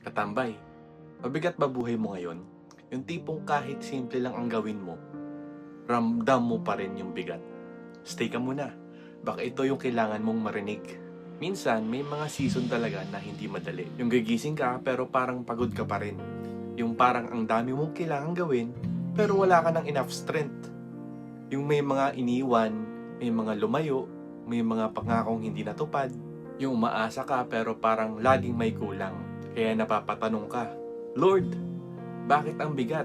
Katambay, mabigat ba buhay mo ngayon? Yung tipong kahit simple lang ang gawin mo, ramdam mo pa rin yung bigat. Stay ka muna. Baka ito yung kailangan mong marinig. Minsan, may mga season talaga na hindi madali. Yung gigising ka pero parang pagod ka pa rin. Yung parang ang dami mong kailangan gawin pero wala ka ng enough strength. Yung may mga iniwan, may mga lumayo, may mga pangakong hindi natupad. Yung umaasa ka pero parang laging may kulang. Kaya napapatanong ka, Lord, bakit ang bigat?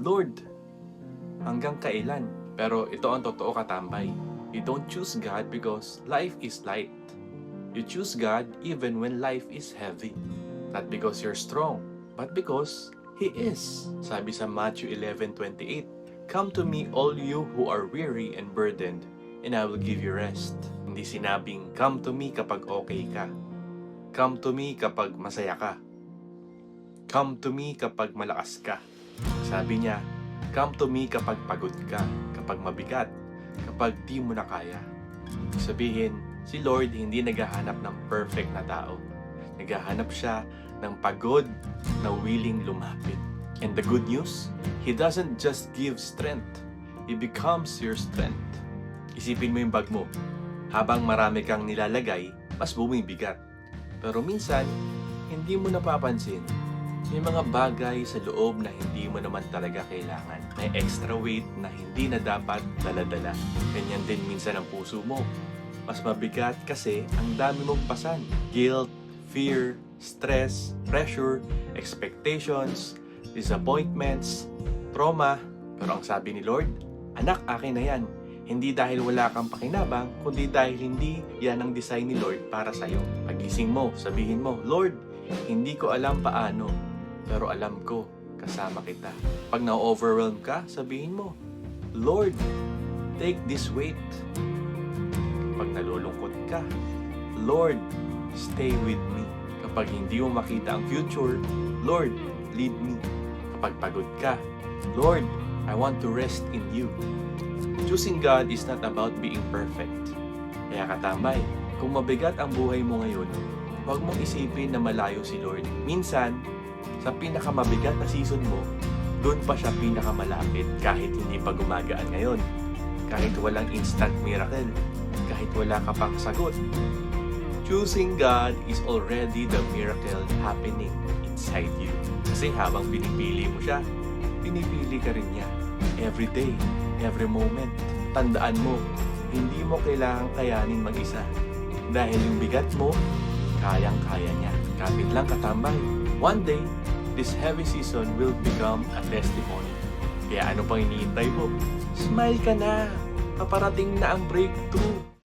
Lord, hanggang kailan? Pero ito ang totoo katambay. You don't choose God because life is light. You choose God even when life is heavy. Not because you're strong, but because He is. Sabi sa Matthew 11:28, "Come to me all you who are weary and burdened, and I will give you rest." Hindi sinabing, come to me kapag okay ka. Come to me kapag masaya ka. Come to me kapag malakas ka. Sabi niya, come to me kapag pagod ka, kapag mabigat, kapag di mo na kaya. Sabihin, si Lord hindi naghahanap ng perfect na tao. Naghahanap siya ng pagod na willing lumapit. And the good news, He doesn't just give strength. He becomes your strength. Isipin mo yung bag mo. Habang marami kang nilalagay, mas bumibigat. Pero minsan, hindi mo napapansin. May mga bagay sa loob na hindi mo naman talaga kailangan. May extra weight na hindi na dapat daladala. Ganyan din minsan ang puso mo. Mas mabigat kasi ang dami mong pasan. Guilt, fear, stress, pressure, expectations, disappointments, trauma. Pero ang sabi ni Lord, anak, akin na yan. Hindi dahil wala kang pakinabang, kundi dahil hindi yan ang design ni Lord para sa'yo. Pagising mo, sabihin mo, Lord, hindi ko alam paano, pero alam ko, kasama kita. Pag na-overwhelm ka, sabihin mo, Lord, take this weight. Pag nalulungkot ka, Lord, stay with me. Kapag hindi mo makita ang future, Lord, lead me. Kapag pagod ka, Lord, I want to rest in you. Choosing God is not about being perfect. Kaya katambay, kung mabigat ang buhay mo ngayon, huwag mong isipin na malayo si Lord. Minsan, sa pinakamabigat na season mo, doon pa siya pinakamalapit kahit hindi pa gumagaan ngayon. Kahit walang instant miracle, kahit wala ka pang sagot. Choosing God is already the miracle happening inside you. Kasi habang pinipili mo siya, pinipili ka rin niya. Every day, every moment. Tandaan mo, hindi mo kailangang kayanin mag-isa. Dahil yung bigat mo, kayang-kaya niya. Kapit lang katambay. One day, this heavy season will become a testimony. Kaya ano pang iniintay mo? Smile ka na! Paparating na ang breakthrough!